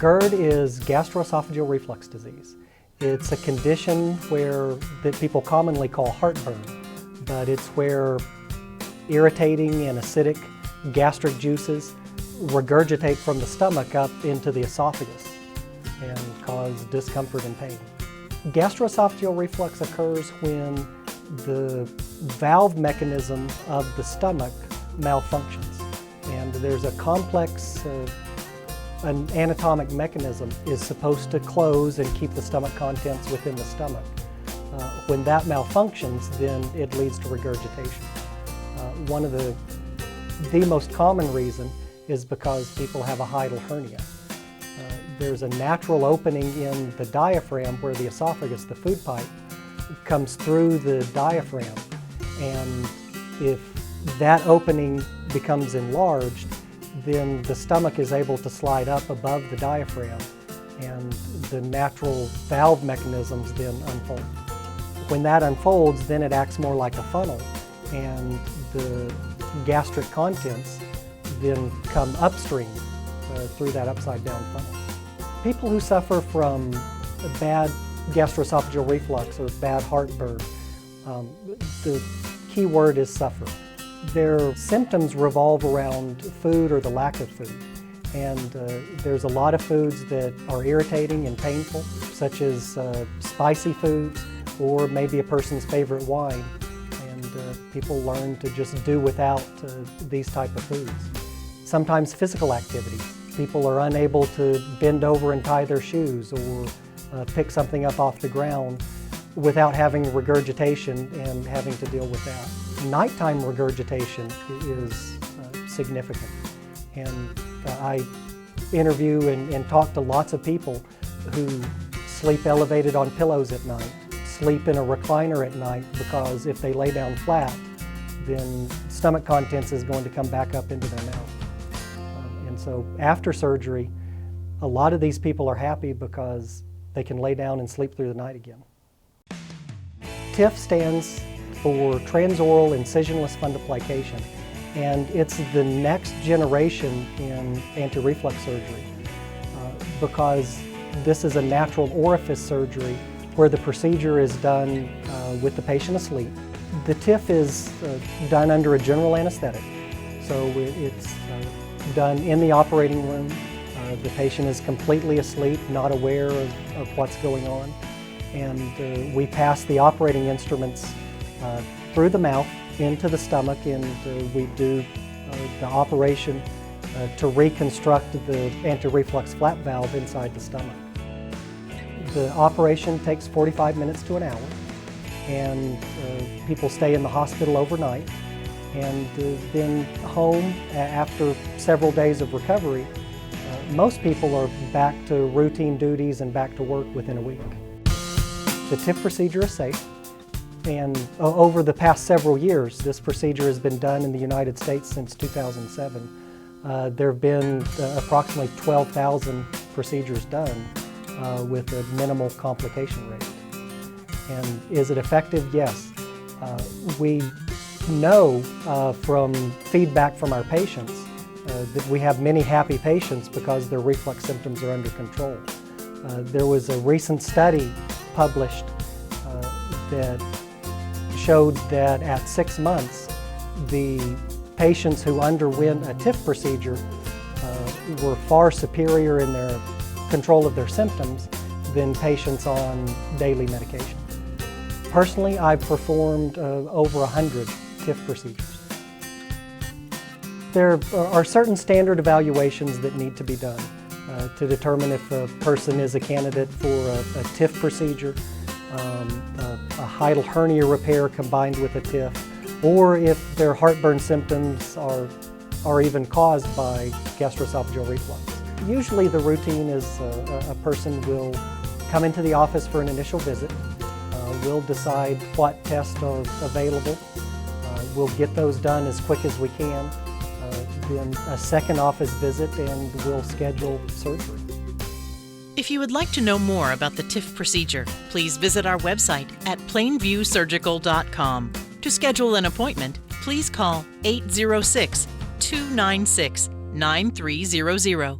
GERD is gastroesophageal reflux disease. It's a condition that people commonly call heartburn, but it's where irritating and acidic gastric juices regurgitate from the stomach up into the esophagus and cause discomfort and pain. Gastroesophageal reflux occurs when the valve mechanism of the stomach malfunctions, and there's a complex an anatomic mechanism is supposed to close and keep the stomach contents within the stomach. When that malfunctions, then it leads to regurgitation. One of the most common reason is because people have a hiatal hernia. There's a natural opening in the diaphragm where the esophagus, the food pipe, comes through the diaphragm, and if that opening becomes enlarged, then the stomach is able to slide up above the diaphragm and the natural valve mechanisms then unfold. When that unfolds, then it acts more like a funnel, and the gastric contents then come upstream through that upside down funnel. People who suffer from bad gastroesophageal reflux or bad heartburn, the key word is suffer. Their symptoms revolve around food or the lack of food. And there's a lot of foods that are irritating and painful, such as spicy foods or maybe a person's favorite wine. And people learn to just do without these type of foods. Sometimes physical activities. People are unable to bend over and tie their shoes or pick something up off the ground without having regurgitation and having to deal with that. Nighttime regurgitation is significant, and I interview and talk to lots of people who sleep elevated on pillows at night, sleep in a recliner at night, because if they lay down flat, then stomach contents is going to come back up into their mouth. And so after surgery, a lot of these people are happy because they can lay down and sleep through the night again. TIF stands for transoral incisionless fundoplication, and it's the next generation in anti-reflux surgery because this is a natural orifice surgery where the procedure is done with the patient asleep. The TIF is done under a general anesthetic, so it's done in the operating room. The patient is completely asleep, not aware of what's going on, and we pass the operating instruments through the mouth into the stomach, and we do the operation to reconstruct the anti-reflux flap valve inside the stomach. The operation takes 45 minutes to an hour, and people stay in the hospital overnight, and then home after several days of recovery. Most people are back to routine duties and back to work within a week. The TIF procedure is safe, and over the past several years, this procedure has been done in the United States since 2007. There have been approximately 12,000 procedures done with a minimal complication rate. And is it effective? Yes. We know from feedback from our patients that we have many happy patients because their reflux symptoms are under control. There was a recent study published that showed that at 6 months, the patients who underwent a TIF procedure were far superior in their control of their symptoms than patients on daily medication. Personally, I've performed over 100 TIF procedures. There are certain standard evaluations that need to be done to determine if a person is a candidate for a TIF procedure, a hiatal hernia repair combined with a TIF, or if their heartburn symptoms are even caused by gastroesophageal reflux. Usually the routine is a person will come into the office for an initial visit. We'll decide what tests are available. We'll get those done as quick as we can. Then a second office visit, and we'll schedule surgery. If you would like to know more about the TIF procedure, please visit our website at plainviewsurgical.com. To schedule an appointment, please call 806-296-9300.